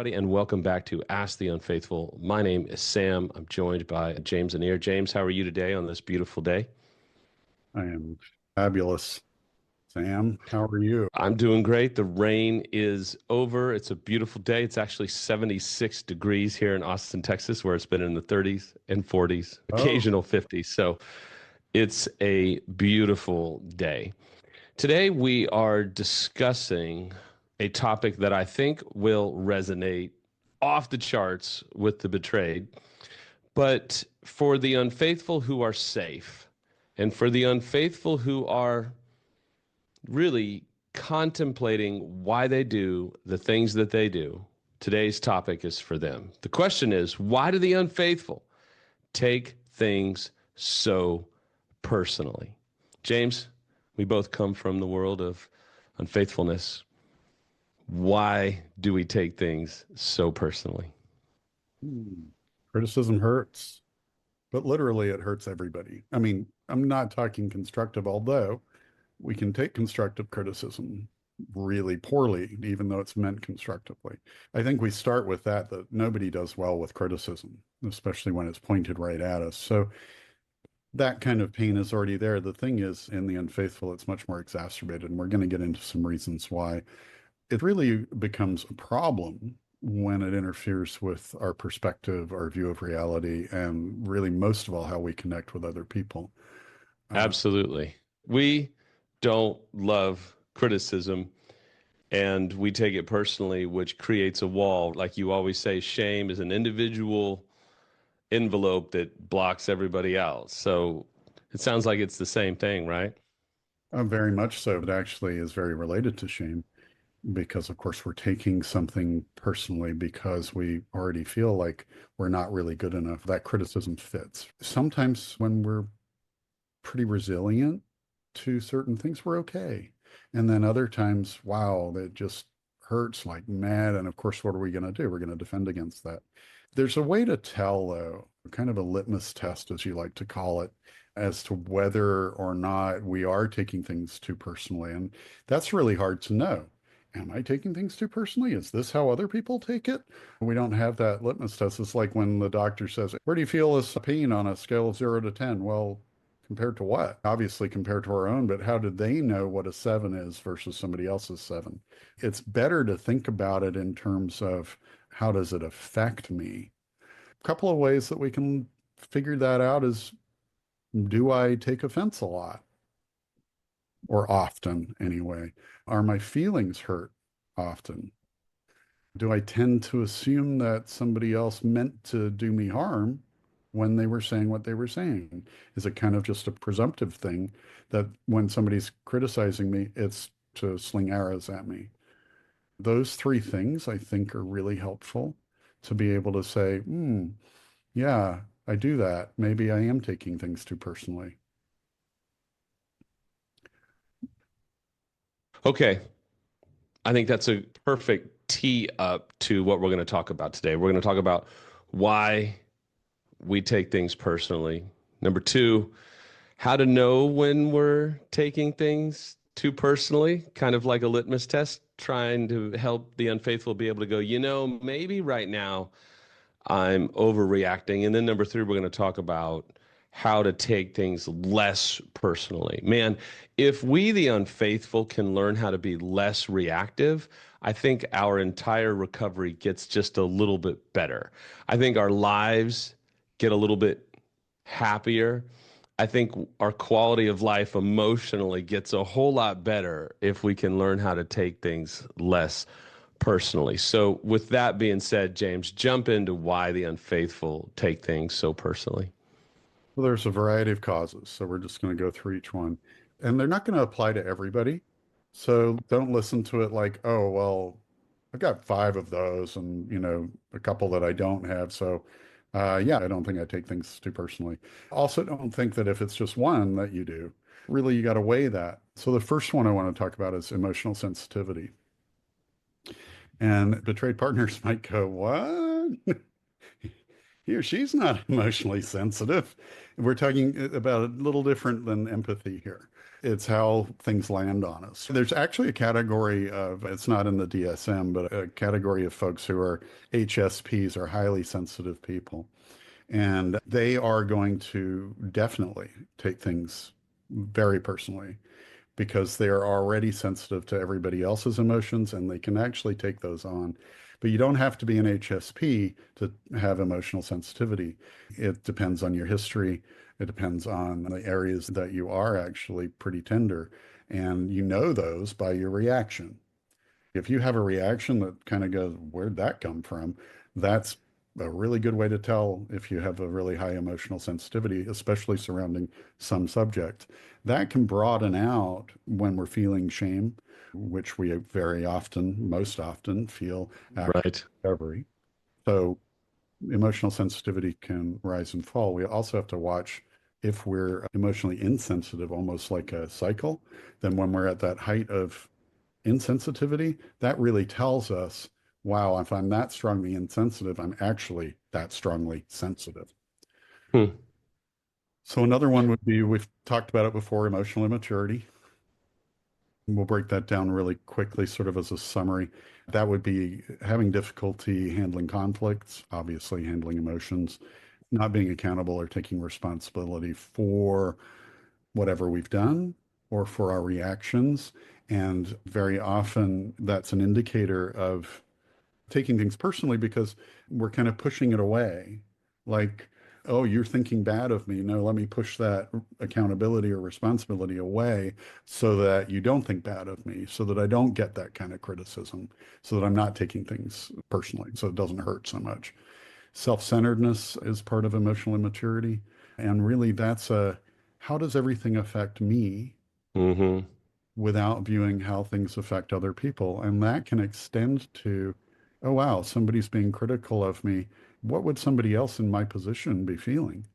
everybody, and welcome back to Ask the Unfaithful. My name is Sam. I'm joined by James Anir. James, how are you today on this beautiful day? I am fabulous. Sam, how are you? I'm doing great. The rain is over. It's a beautiful day. It's actually 76 degrees here in Austin, Texas, where it's been in the 30s and 40s, Oh, occasional 50s. So it's a beautiful day. Today, we are discussing a topic that I think will resonate off the charts with the betrayed. But for the unfaithful who are safe, and for the unfaithful who are really contemplating why they do the things that they do, today's topic is for them. The question is, why do the unfaithful take things so personally? James, we both come from the world of unfaithfulness. Why do we take things so personally? hmm. Criticism hurts, but literally it hurts everybody. I mean, I'm not talking constructive, although we can take constructive criticism really poorly, even though it's meant constructively. I think we start with that nobody does well with criticism, especially when it's pointed right at us. So that kind of pain is already there. The thing is, in the unfaithful, it's much more exacerbated, and we're going to get into some reasons why. It really becomes a problem when it interferes with our perspective, our view of reality, and really, most of all, how we connect with other people. Uh, Absolutely. We don't love criticism and we take it personally, which creates a wall. Like you always say, shame is an individual envelope that blocks everybody else. So it sounds like it's the same thing, right? Very much so. It actually is very related to shame because, of course, we're taking something personally because we already feel like we're not really good enough. That criticism fits. Sometimes when we're pretty resilient to certain things, we're okay. And then other times, wow, that just hurts like mad. And of course, what are we going to do? We're going to defend against that. There's a way to tell, though, kind of a litmus test, as you like to call it, as to whether or not we are taking things too personally. And that's really hard to know. Am I taking things too personally? Is this how other people take it? We don't have that litmus test. It's like when the doctor says, where do you feel this pain on a scale of 0 to 10? Well, compared to what? Obviously, compared to our own, but how did they know what a seven is versus somebody else's seven? It's better to think about it in terms of how does it affect me? A couple of ways that we can figure that out is, do I take offense a lot or often anyway? Are my feelings hurt often? Do I tend to assume that somebody else meant to do me harm when they were saying what they were saying? Is it kind of just a presumptive thing that when somebody's criticizing me, it's to sling arrows at me? Those three things I think are really helpful to be able to say, yeah, I do that. Maybe I am taking things too personally. Okay. I think that's a perfect tee up to what we're going to talk about today. We're going to talk about why we take things personally. Number two, how to know when we're taking things too personally, kind of like a litmus test, trying to help the unfaithful be able to go, maybe right now I'm overreacting. And then number three, we're going to talk about how to take things less personally. Man, if we, the unfaithful, can learn how to be less reactive, I think our entire recovery gets just a little bit better. I think our lives get a little bit happier. I think our quality of life emotionally gets a whole lot better if we can learn how to take things less personally. So, with that being said, James, jump into why the unfaithful take things so personally. Well, there's a variety of causes, so we're just going to go through each one. And they're not going to apply to everybody. So don't listen to it like, oh, well, I've got five of those and, a couple that I don't have. So, yeah, I don't think I take things too personally. Also, don't think that if it's just one that you do, really, you got to weigh that. So the first one I want to talk about is emotional sensitivity. And betrayed partners might go, what? he or she's not emotionally sensitive. We're talking about a little different than empathy here. It's how things land on us. There's actually a category of, it's not in the DSM, but a category of folks who are HSPs, or highly sensitive people. And they are going to definitely take things very personally because they are already sensitive to everybody else's emotions and they can actually take those on. But you don't have to be an HSP to have emotional sensitivity. It depends on your history. It depends on the areas that you are actually pretty tender. And you know those by your reaction. If you have a reaction that kind of goes, where'd that come from? That's a really good way to tell if you have a really high emotional sensitivity, especially surrounding some subject. That can broaden out when we're feeling shame, which we very often, most often, feel after Right. recovery. So emotional sensitivity can rise and fall. We also have to watch if we're emotionally insensitive, almost like a cycle, then when we're at that height of insensitivity, that really tells us, wow, if I'm that strongly insensitive, I'm actually that strongly sensitive. Hmm. So another one would be, we've talked about it before, emotional immaturity. We'll break that down really quickly, sort of as a summary. That would be having difficulty handling conflicts, obviously handling emotions, not being accountable or taking responsibility for whatever we've done or for our reactions. And very often that's an indicator of taking things personally because we're kind of pushing it away. Like, oh, you're thinking bad of me. No, let me push that accountability or responsibility away so that you don't think bad of me, so that I don't get that kind of criticism, so that I'm not taking things personally, so it doesn't hurt so much. Self-centeredness is part of emotional immaturity. And really, that's a how does everything affect me Mm-hmm. without viewing how things affect other people? And that can extend to, oh, wow, somebody's being critical of me. What would somebody else in my position be feeling?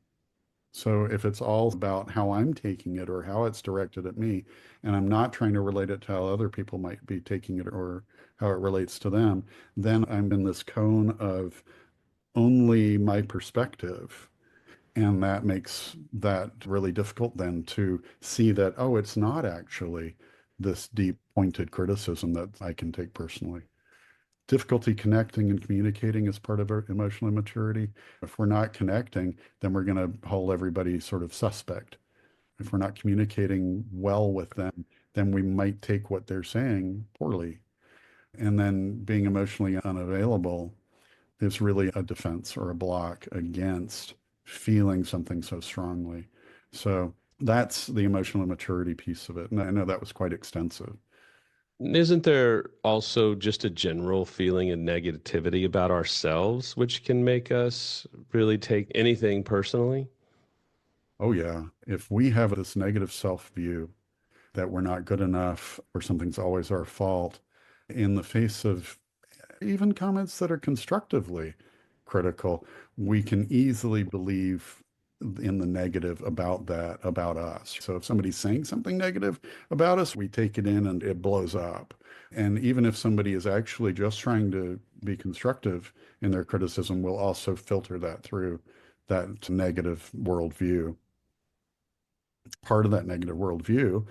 So if it's all about how I'm taking it or how it's directed at me, and I'm not trying to relate it to how other people might be taking it or how it relates to them, then I'm in this cone of only my perspective. And that makes that really difficult then to see that, oh, it's not actually this deep pointed criticism that I can take personally. Difficulty connecting and communicating is part of our emotional immaturity. If we're not connecting, then we're going to hold everybody sort of suspect. If we're not communicating well with them, then we might take what they're saying poorly. And then being emotionally unavailable is really a defense or a block against feeling something so strongly. So that's the emotional immaturity piece of it. And I know that was quite extensive. Isn't there also just a general feeling of negativity about ourselves, which can make us really take anything personally? Oh, yeah. If we have this negative self view that we're not good enough or something's always our fault, in the face of even comments that are constructively critical, we can easily believe in the negative about that, about us. So if somebody's saying something negative about us, we take it in and it blows up. And even if somebody is actually just trying to be constructive in their criticism, we'll also filter that through that negative worldview. Part of that negative worldview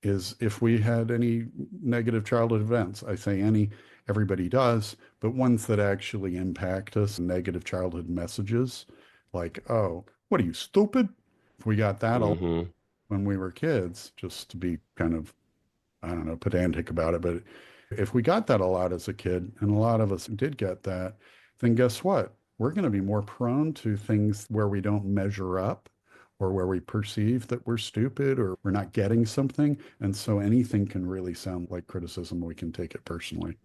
is if we had any negative childhood events. I say any, everybody does, but ones that actually impact us, negative childhood messages like, oh, what are you, stupid? If we got that all Mm-hmm. when we were kids, just to be kind of, I don't know, pedantic about it, but if we got that a lot as a kid, and a lot of us did get that, then guess what? We're going to be more prone to things where we don't measure up or where we perceive that we're stupid or we're not getting something. And so anything can really sound like criticism. We can take it personally.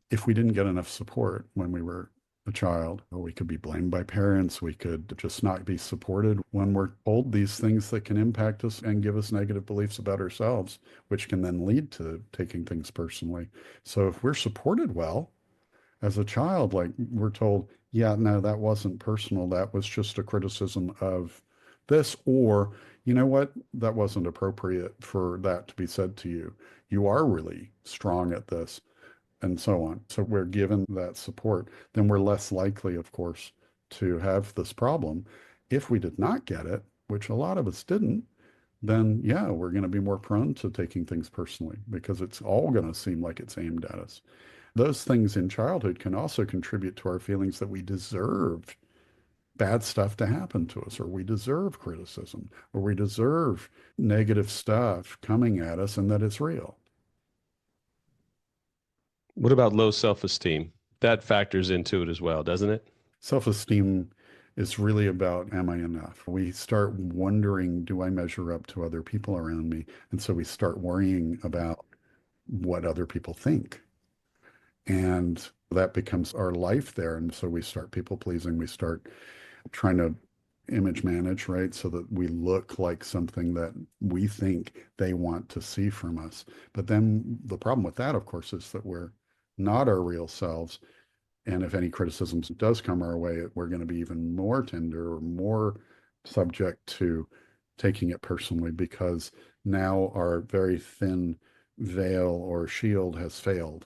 If we didn't get enough support when we were a child, we could be blamed by parents. We could just not be supported when we're told these things that can impact us and give us negative beliefs about ourselves, which can then lead to taking things personally. So if we're supported well as a child, like we're told, yeah, no, that wasn't personal. That was just a criticism of this, or you know what? That wasn't appropriate for that to be said to you. You are really strong at this and so on. So we're given that support, then we're less likely, of course, to have this problem. If we did not get it, which a lot of us didn't, then yeah, we're going to be more prone to taking things personally because it's all going to seem like it's aimed at us. Those things in childhood can also contribute to our feelings that we deserve bad stuff to happen to us, or we deserve criticism, or we deserve negative stuff coming at us and that it's real. What about low self-esteem? That factors into it as well, doesn't it? Self-esteem is really about, am I enough? We start wondering, do I measure up to other people around me? And so we start worrying about what other people think. And that becomes our life there. And so we start people pleasing. We start trying to image manage, right? So that we look like something that we think they want to see from us. But then the problem with that, of course, is that we're not our real selves. And if any criticisms does come our way, we're going to be even more tender or more subject to taking it personally because now our very thin veil or shield has failed.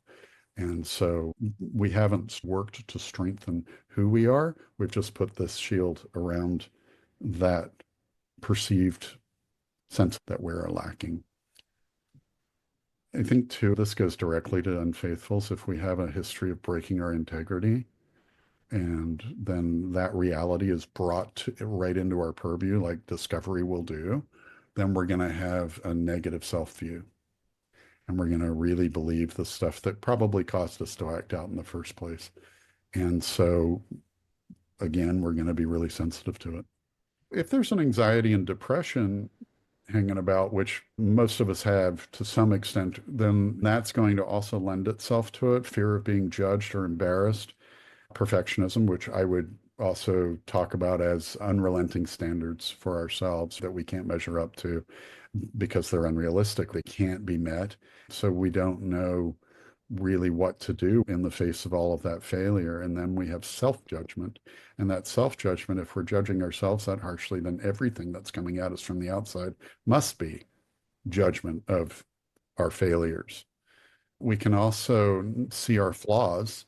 And so we haven't worked to strengthen who we are. We've just put this shield around that perceived sense that we're lacking. I think too, this goes directly to unfaithfuls. If we have a history of breaking our integrity, and then that reality is brought right into our purview, like discovery will do, then we're going to have a negative self view. And we're going to really believe the stuff that probably caused us to act out in the first place. And so, again, we're going to be really sensitive to it. If there's an anxiety and depression hanging about, which most of us have to some extent, then that's going to also lend itself to it. Fear of being judged or embarrassed, perfectionism, which I would also talk about as unrelenting standards for ourselves that we can't measure up to because they're unrealistic. They can't be met. So we don't know really what to do in the face of all of that failure. And then we have self-judgment. And that self-judgment, if we're judging ourselves that harshly, then everything that's coming at us from the outside must be judgment of our failures. We can also see our flaws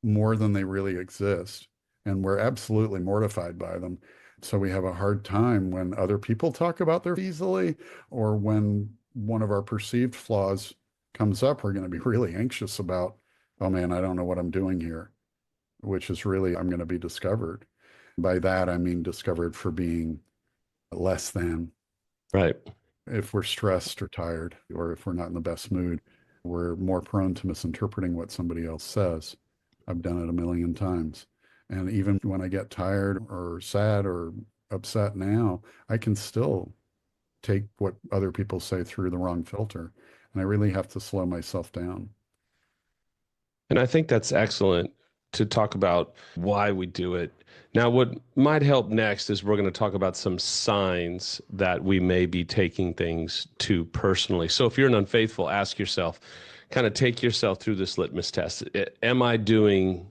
more than they really exist. And we're absolutely mortified by them. So we have a hard time when other people talk about their easily, or when one of our perceived flaws comes up, we're going to be really anxious about, oh man, I don't know what I'm doing here, which is really, I'm going to be discovered. By that, I mean discovered for being less than. Right. If we're stressed or tired, or if we're not in the best mood, we're more prone to misinterpreting what somebody else says. I've done it a million times. And even when I get tired or sad or upset now, I can still take what other people say through the wrong filter. And I really have to slow myself down. And I think that's excellent to talk about why we do it. Now, what might help next is we're going to talk about some signs that we may be taking things too personally. So if you're an unfaithful, ask yourself, kind of take yourself through this litmus test. Am I doing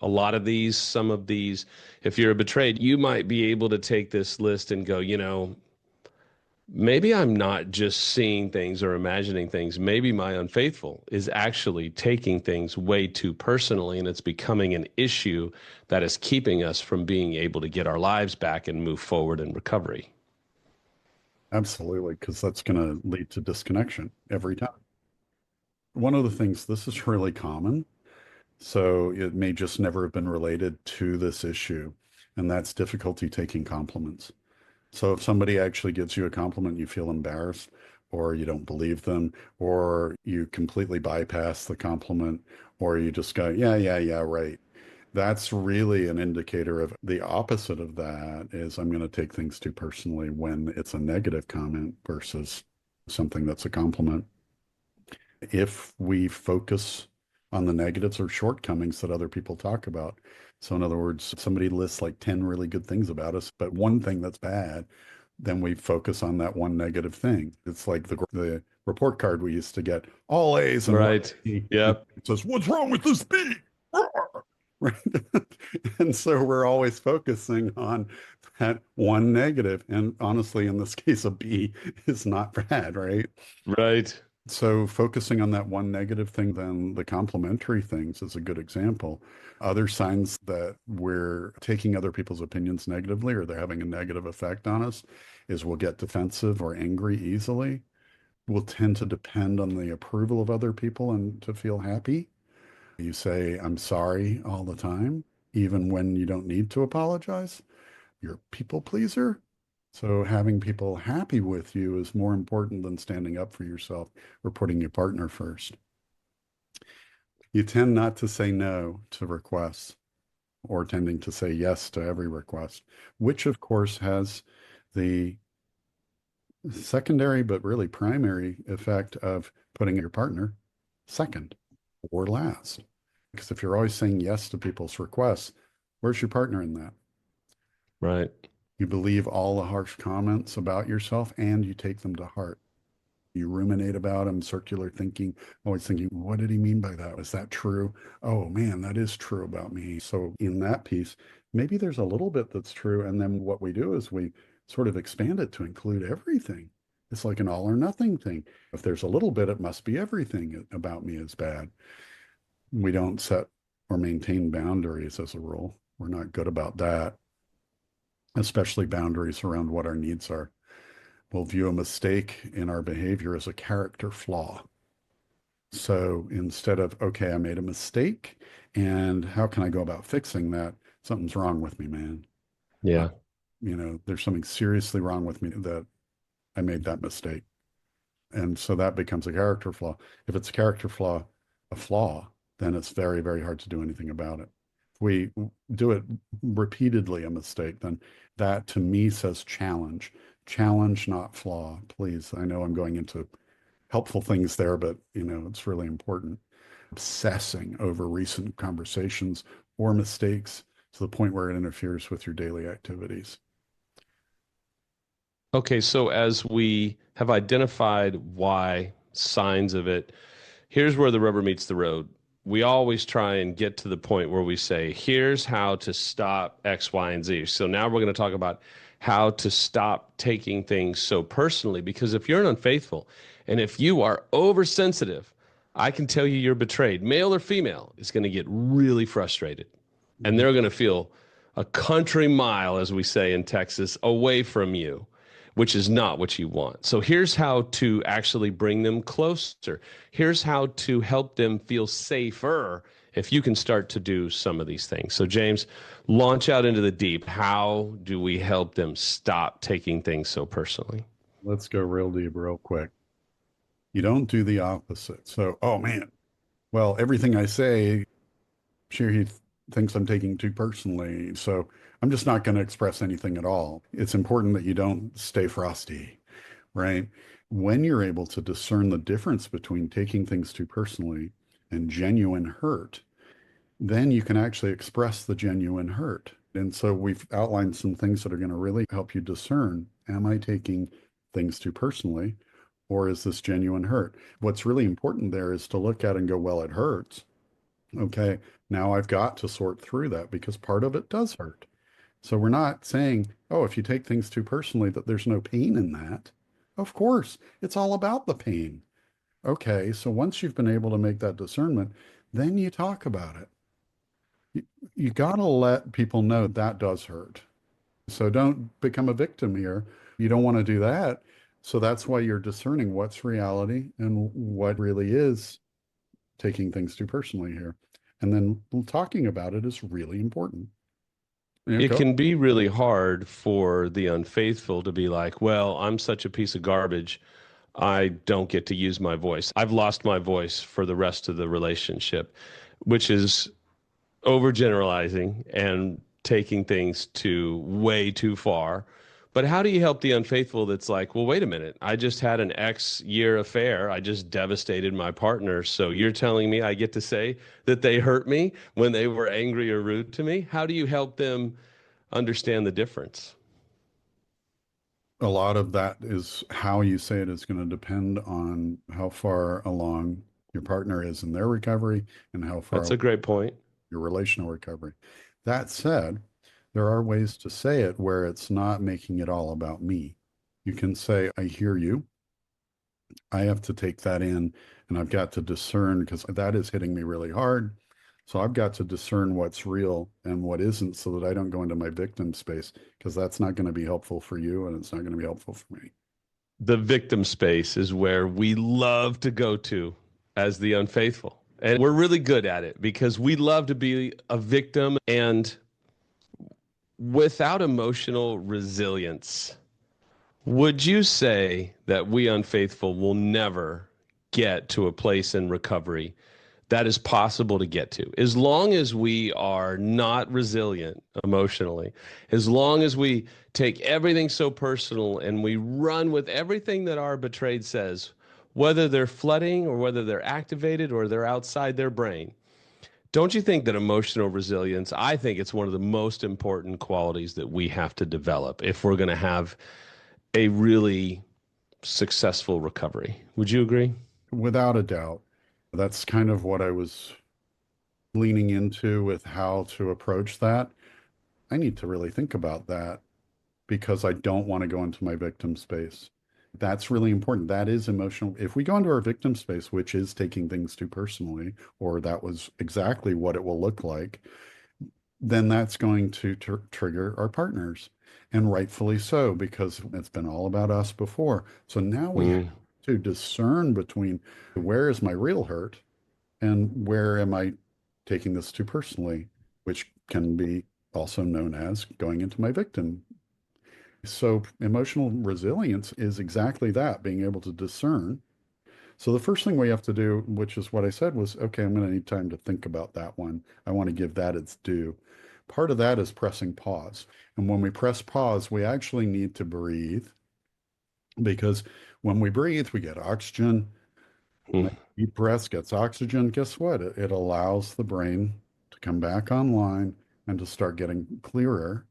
a lot of these, some of these? If you're betrayed, you might be able to take this list and go, maybe I'm not just seeing things or imagining things. Maybe my unfaithful is actually taking things way too personally, and it's becoming an issue that is keeping us from being able to get our lives back and move forward in recovery. Absolutely, because that's going to lead to disconnection every time. One of the things, this is really common, so it may just never have been related to this issue, and that's difficulty taking compliments. So if somebody actually gives you a compliment, you feel embarrassed, or you don't believe them, or you completely bypass the compliment, or you just go, yeah, yeah, yeah, right. That's really an indicator of the opposite of that is I'm going to take things too personally when it's a negative comment versus something that's a compliment. If we focus on the negatives or shortcomings that other people talk about. So in other words, if somebody lists like 10 really good things about us, but one thing that's bad, then we focus on that one negative thing. It's like the report card we used to get, all A's and one Right. B. And Yep. it says, what's wrong with this B? Right. And so we're always focusing on that one negative. And honestly, in this case, a B is not bad, right? Right. So focusing on that one negative thing, then the complementary things is a good example. Other signs that we're taking other people's opinions negatively or they're having a negative effect on us is we'll get defensive or angry easily. We'll tend to depend on the approval of other people and to feel happy. You say, I'm sorry all the time, even when you don't need to apologize. You're a people pleaser. So having people happy with you is more important than standing up for yourself or putting your partner first. You tend not to say no to requests or tending to say yes to every request, which of course has the secondary but really primary effect of putting your partner second or last. Because if you're always saying yes to people's requests, where's your partner in that? Right. You believe all the harsh comments about yourself and you take them to heart. You ruminate about them, circular thinking, always thinking, what did he mean by that? Is that true? Oh man, that is true about me. So in that piece, maybe there's a little bit that's true. And then what we do is we sort of expand it to include everything. It's like an all or nothing thing. If there's a little bit, it must be everything about me is bad. We don't set or maintain boundaries as a rule. We're not good about that, especially boundaries around what our needs are. We'll view a mistake in our behavior as a character flaw. So instead of, okay, I made a mistake, and how can I go about fixing that? Something's wrong with me, man. Uh, Yeah. there's something seriously wrong with me that I made that mistake. And so that becomes a character flaw. If it's a character flaw, a flaw, then it's very, very hard to do anything about it. If we do it repeatedly, a mistake, then that to me says challenge. Challenge, not flaw. Please. I know I'm going into helpful things there, but it's really important. Obsessing over recent conversations or mistakes to the point where it interferes with your daily activities. Okay, so as we have identified why, signs of it, here's where the rubber meets the road. We always try and get to the point where we say, here's how to stop X, Y, and Z. So now we're going to talk about how to stop taking things so personally. Because if you're an unfaithful and if you are oversensitive, I can tell you you're betrayed. Male or female is going to get really frustrated and Mhm. they're going to feel a country mile, as we say in Texas, away from you, which is not what you want. So here's how to actually bring them closer. Here's how to help them feel safer if you can start to do some of these things. So, James, launch out into the deep. How do we help them stop taking things so personally? Let's go real deep, real quick. You don't do the opposite. So, oh man, well, everything I say, sure, thinks I'm taking too personally. So I'm just not going to express anything at all. It's important that you don't stay frosty, right? When you're able to discern the difference between taking things too personally and genuine hurt, then you can actually express the genuine hurt. And so we've outlined some things that are going to really help you discern, am I taking things too personally, or is this genuine hurt? What's really important there is to look at and go, well, it hurts. Okay, now I've got to sort through that because part of it does hurt. So we're not saying, oh, if you take things too personally, that there's no pain in that. Of course, it's all about the pain. Okay, so once you've been able to make that discernment, then you talk about it. You, you got to let people know that does hurt. So don't become a victim here. You don't want to do that. So that's why you're discerning what's reality and what really is taking things too personally here. And then talking about it is really important. It Go. can be really hard for the unfaithful to be like, well, I'm such a piece of garbage. I don't get to use my voice. I've lost my voice for the rest of the relationship, which is overgeneralizing and taking things to way too far. But how do you help the unfaithful that's like, well, wait a minute, I just had an X year affair. I just devastated my partner. So you're telling me I get to say that they hurt me when they were angry or rude to me? How do you help them understand the difference? A lot of that is how you say it is going to depend on how far along your partner is in their recovery and how far That's along a great point. your relational recovery. That said, there are ways to say it where it's not making it all about me. You can say, I hear you. I have to take that in and I've got to discern because that is hitting me really hard. So I've got to discern what's real and what isn't so that I don't go into my victim space because that's not going to be helpful for you and it's not going to be helpful for me. The victim space is where we love to go to as the unfaithful. And we're really good at it because we love to be a victim. And without emotional resilience, would you say that we unfaithful will never get to a place in recovery that is possible to get to? As long as we are not resilient emotionally, as long as we take everything so personal and we run with everything that our betrayed says, whether they're flooding or whether they're activated or they're outside their brain. Don't you think that emotional resilience, I think it's one of the most important qualities that we have to develop if we're going to have a really successful recovery? Would you agree? Without a doubt, that's kind of what I was leaning into with how to approach that. I need to really think about that because I don't want to go into my victim space. That's really important. That is emotional. If we go into our victim space, which is taking things too personally, or that was exactly what it will look like, then that's going to trigger our partners. And rightfully so, because it's been all about us before. So now we have Mm. to discern between where is my real hurt and where am I taking this too personally, which can be also known as going into my victim. So emotional resilience is exactly that, being able to discern. So the first thing we have to do, which is what I said, was, okay, I'm going to need time to think about that one. I want to give that its due. Part of that is pressing pause. And when we press pause, we actually need to breathe because when we breathe, we get oxygen. Mm. When deep breath gets oxygen, guess what? It allows the brain to come back online and to start getting clearer.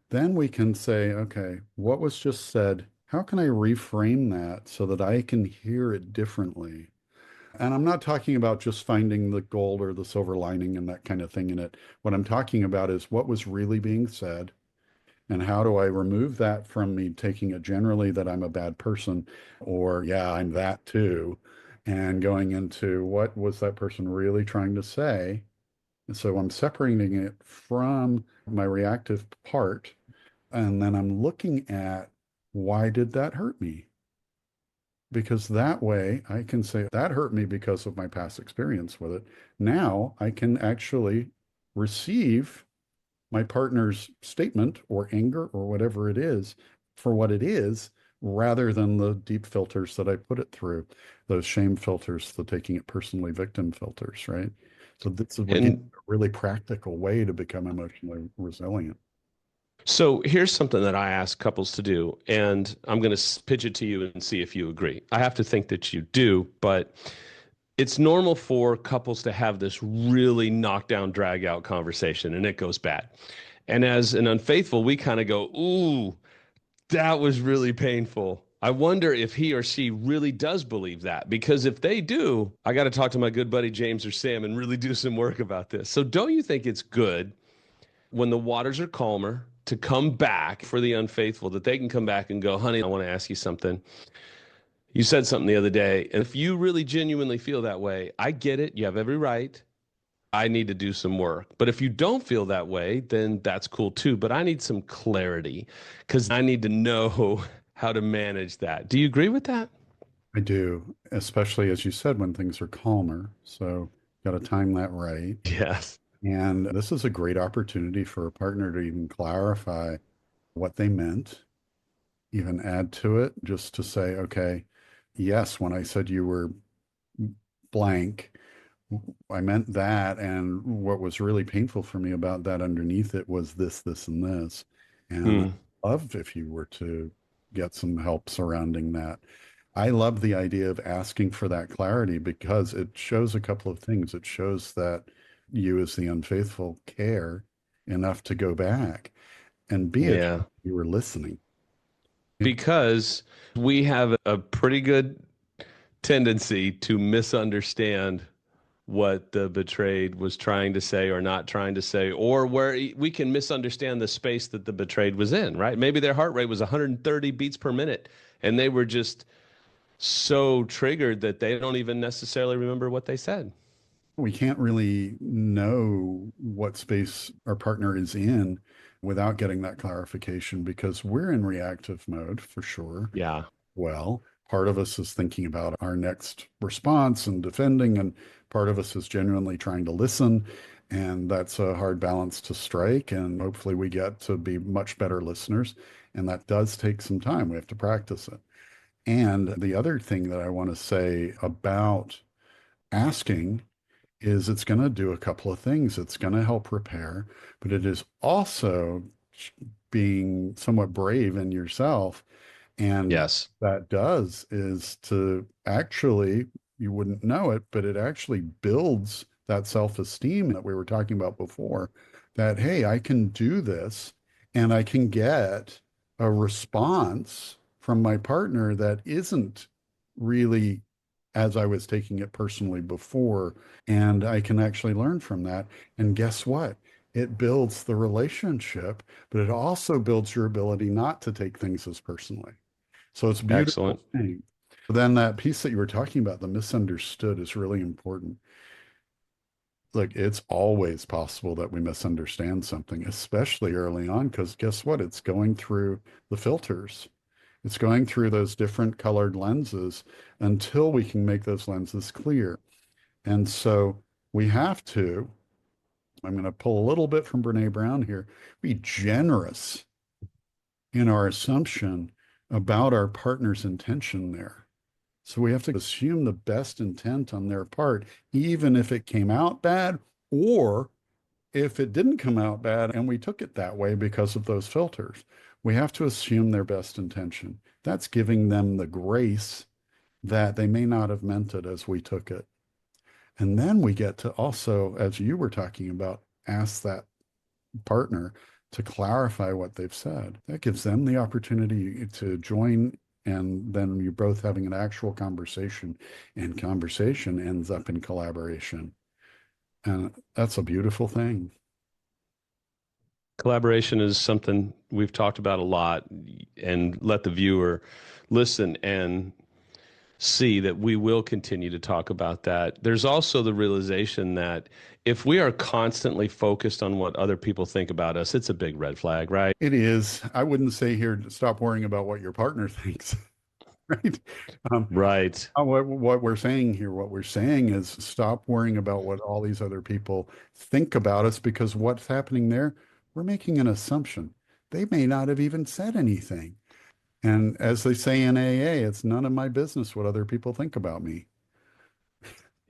Then we can say, okay, what was just said? How can I reframe that so that I can hear it differently? And I'm not talking about just finding the gold or the silver lining and that kind of thing in it. What I'm talking about is what was really being said and how do I remove that from me taking it generally that I'm a bad person or, yeah, I'm that too, and going into what was that person really trying to say? And so I'm separating it from my reactive part and then I'm looking at why did that hurt me? Because that way I can say that hurt me because of my past experience with it. Now I can actually receive my partner's statement or anger or whatever it is for what it is rather than the deep filters that I put it through, those shame filters, the taking it personally victim filters, right? So this is again And a really practical way to become emotionally resilient. so here's something that I ask couples to do, and I'm going to pitch it to you and see if you agree. I have to think that you do, but it's normal for couples to have this really knockdown, drag out conversation, and it goes bad. And as an unfaithful, we kind of go, ooh, that was really painful. I wonder if he or she really does believe that. Because if they do, I got to talk to my good buddy James or Sam and really do some work about this. So, don't you think it's good when the waters are calmer to come back for the unfaithful, that they can come back and go, honey, I want to ask you something. You said something the other day. And if you really genuinely feel that way, I get it. You have every right. I need to do some work. But if you don't feel that way, then that's cool too. But I need some clarity because I need to know how to manage that. Do you agree with that? I do, especially as you said, when things are calmer. So got to time that right. Yes. And this is a great opportunity for a partner to even clarify what they meant, even add to it, just to say, okay, yes, when I said you were blank, I meant that. And what was really painful for me about that underneath it was this, this, and this. And I'd Hmm. love if you were to get some help surrounding that. I love the idea of asking for that clarity because it shows a couple of things. It shows that you, as the unfaithful, care enough to go back, and B, it Yeah. you were listening. Because we have a pretty good tendency to misunderstand what the betrayed was trying to say or not trying to say, or where we can misunderstand the space that the betrayed was in, right? Maybe their heart rate was 130 beats per minute and they were just so triggered that they don't even necessarily remember what they said. We can't really know what space our partner is in without getting that clarification because we're in reactive mode for sure. Yeah. Well, part of us is thinking about our next response and defending, and part of us is genuinely trying to listen. And that's a hard balance to strike. And hopefully, we get to be much better listeners. And that does take some time. We have to practice it. And the other thing that I want to say about asking is it's going to do a couple of things. It's going to help repair, but it is also being somewhat brave in yourself. And Yes. that does is to actually, you wouldn't know it, but it actually builds that self-esteem that we were talking about before, that, hey, I can do this and I can get a response from my partner that isn't really as I was taking it personally before. And I can actually learn from that. And guess what? It builds the relationship, but it also builds your ability not to take things as personally. So it's a beautiful Excellent. thing. Then that piece that you were talking about, the misunderstood, is really important. Look, it's always possible that we misunderstand something, especially early on, because guess what? It's going through the filters. It's going through those different colored lenses until we can make those lenses clear. And so we have to, I'm going to pull a little bit from Brene Brown here, be generous in our assumption about our partner's intention there. So we have to assume the best intent on their part, even if it came out bad or if it didn't come out bad and we took it that way because of those filters. We have to assume their best intention. That's giving them the grace that they may not have meant it as we took it. And then we get to also, as you were talking about, ask that partner to clarify what they've said. That gives them the opportunity to join, and then you're both having an actual conversation, and conversation ends up in collaboration. And that's a beautiful thing. Collaboration is something we've talked about a lot, and let the viewer listen and see that we will continue to talk about that. There's also the realization that if we are constantly focused on what other people think about us, it's a big red flag, right? It is. I wouldn't say here to stop worrying about what your partner thinks, right? Um, Right. what we're saying here, what we're saying is stop worrying about what all these other people think about us because what's happening there, we're making an assumption. They may not have even said anything. And as they say in AA, it's none of my business what other people think about me.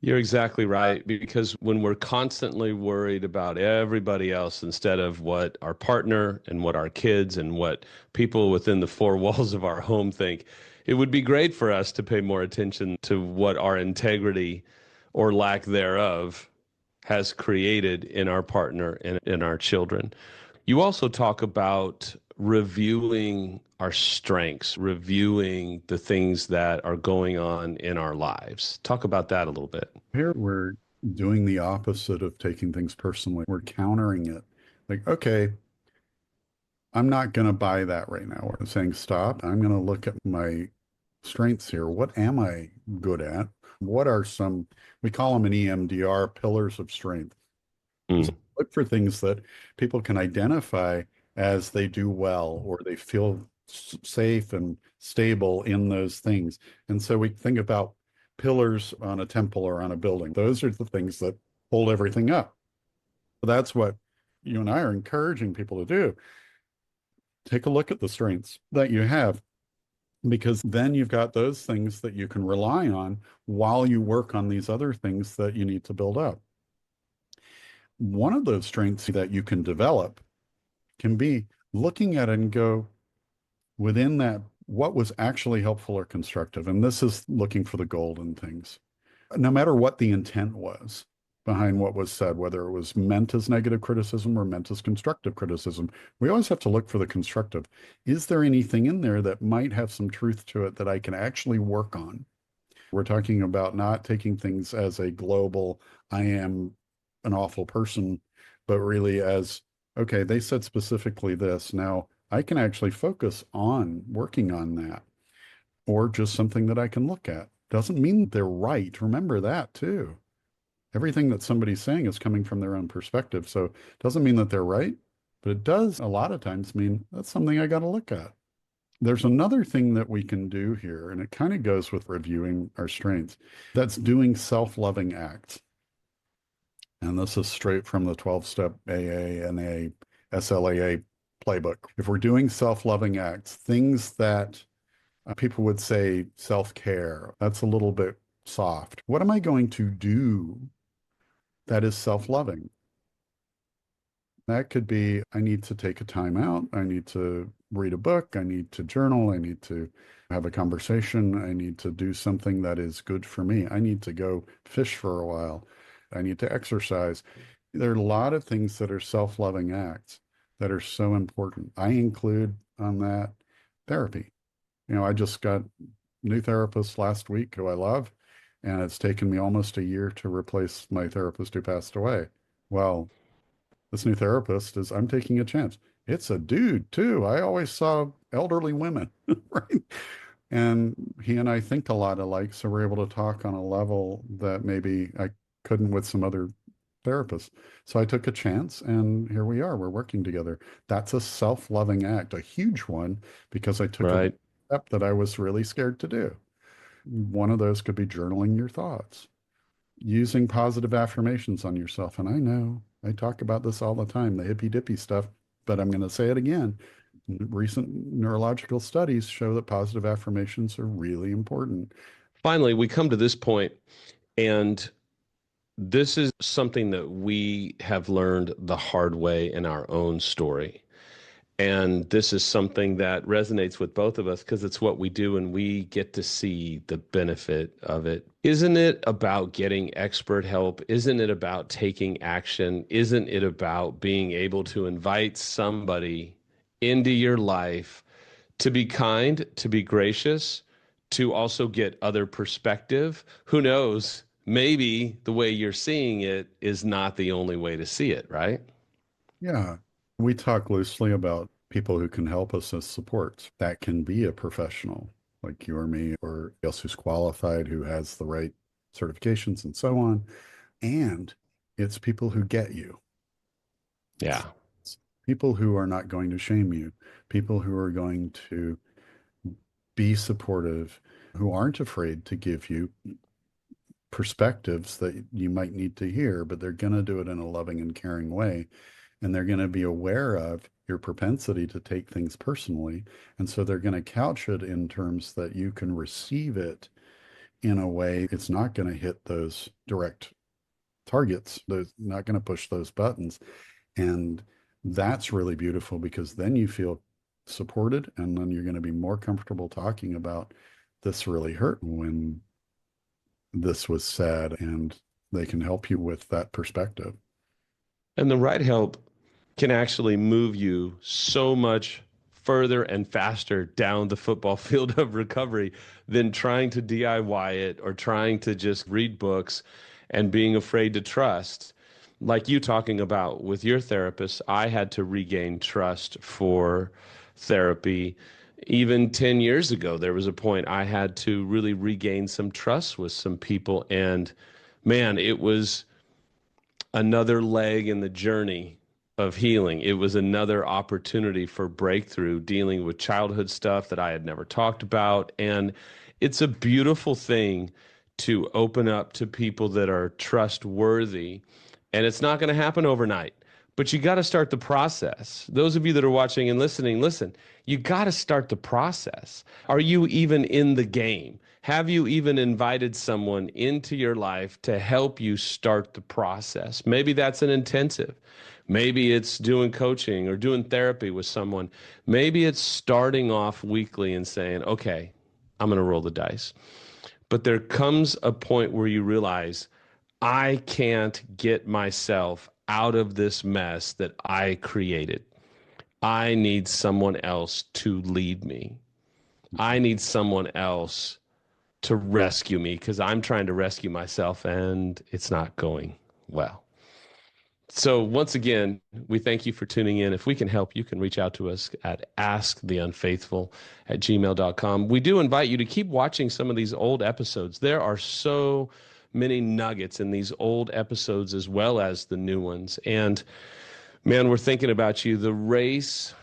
You're exactly right. Because when we're constantly worried about everybody else instead of what our partner and what our kids and what people within the four walls of our home think, it would be great for us to pay more attention to what our integrity or lack thereof has created in our partner and in our children. You also talk about reviewing our strengths, reviewing the things that are going on in our lives. Talk about that a little bit. Here we're doing the opposite of taking things personally. We're countering it. Like, okay, I'm not going to buy that right now. We're saying stop. I'm going to look at my strengths here. What am I good at? What are some, we call them an EMDR, pillars of strength. So Mm. look for things that people can identify as they do well or they feel safe and stable in those things. And so we think about pillars on a temple or on a building. Those are the things that hold everything up. So that's what you and I are encouraging people to do. Take a look at the strengths that you have because then you've got those things that you can rely on while you work on these other things that you need to build up. One of those strengths that you can develop can be looking at it and go within that, what was actually helpful or constructive? And this is looking for the golden things. No matter what the intent was behind what was said, whether it was meant as negative criticism or meant as constructive criticism, we always have to look for the constructive. Is there anything in there that might have some truth to it that I can actually work on? We're talking about not taking things as a global, I am an awful person, but really as, okay, they said specifically this. Now I can actually focus on working on that. or just something that I can look at. Doesn't mean they're right. Remember that too. Everything that somebody's saying is coming from their own perspective. So it doesn't mean that they're right, but it does a lot of times mean that's something I got to look at. There's another thing that we can do here, and it kind of goes with reviewing our strengths. That's doing self-loving acts. And this is straight from the 12-step AA, NA, SLAA playbook. If we're doing self-loving acts, things that people would say self-care, that's a little bit soft. What am I going to do that is self-loving? That could be I need to take a time out. I need to read a book. I need to journal. I need to have a conversation. I need to do something that is good for me. I need to go fish for a while. I need to exercise. There are a lot of things that are self-loving acts that are so important. I include on that therapy. I just got a new therapist last week who I love, and it's taken me almost a year to replace my therapist who passed away. Well, this new therapist is, I'm taking a chance. It's a dude too. I always saw elderly women, right? And he and I think a lot alike, so we're able to talk on a level that maybe I couldn't with some other therapists. So I took a chance, and here we are. We're working together. That's a self-loving act, a huge one, because I took a Right. step that I was really scared to do. One of those could be journaling your thoughts, using positive affirmations on yourself. And I know I talk about this all the time, the hippy dippy stuff, but I'm going to say it again. Recent neurological studies show that positive affirmations are really important. Finally, we come to this point, and this is something that we have learned the hard way in our own story. And this is something that resonates with both of us because it's what we do and we get to see the benefit of it. Isn't it about getting expert help? Isn't it about taking action? Isn't it about being able to invite somebody into your life to be kind, to be gracious, to also get other perspective? Who knows? Maybe the way you're seeing it is not the only way to see it, right? Yeah. We talk loosely about people who can help us as supports. That can be a professional like you or me, or else who's qualified, who has the right certifications and so on. And it's people who get you. Yeah. It's people who are not going to shame you, people who are going to be supportive, who aren't afraid to give you perspectives that you might need to hear, but they're going to do it in a loving and caring way. And they're going to be aware of your propensity to take things personally. And so they're going to couch it in terms that you can receive it in a way it's not going to hit those direct targets, those not going to push those buttons. And that's really beautiful because then you feel supported and then you're going to be more comfortable talking about this really hurt when this was said, and they can help you with that perspective. And the right help can actually move you so much further and faster down the football field of recovery than trying to DIY it or trying to just read books and being afraid to trust. Like you talking about with your therapist, I had to regain trust for therapy. Even 10 years ago, there was a point I had to really regain some trust with some people. And man, it was another leg in the journey of healing. It was another opportunity for breakthrough, dealing with childhood stuff that I had never talked about. And it's a beautiful thing to open up to people that are trustworthy. And it's not going to happen overnight, but you got to start the process. Those of you that are watching and listening, listen, you got to start the process. Are you even in the game? Have you even invited someone into your life to help you start the process? Maybe that's an intensive. Maybe it's doing coaching or doing therapy with someone. Maybe it's starting off weekly and saying, okay, I'm going to roll the dice. But there comes a point where you realize, I can't get myself out of this mess that I created. I need someone else to lead me. I need someone else to rescue me because I'm trying to rescue myself and it's not going well. So once again, we thank you for tuning in. If we can help, you can reach out to us at asktheunfaithful@gmail.com. We do invite you to keep watching some of these old episodes. There are so many nuggets in these old episodes as well as the new ones. And man, we're thinking about you. The race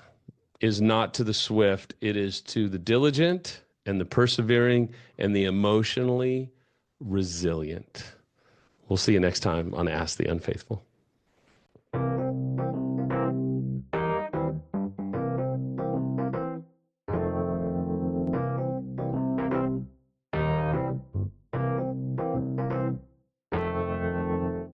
is not to the swift, it is to the diligent and the persevering and the emotionally resilient. We'll see you next time on Ask the Unfaithful.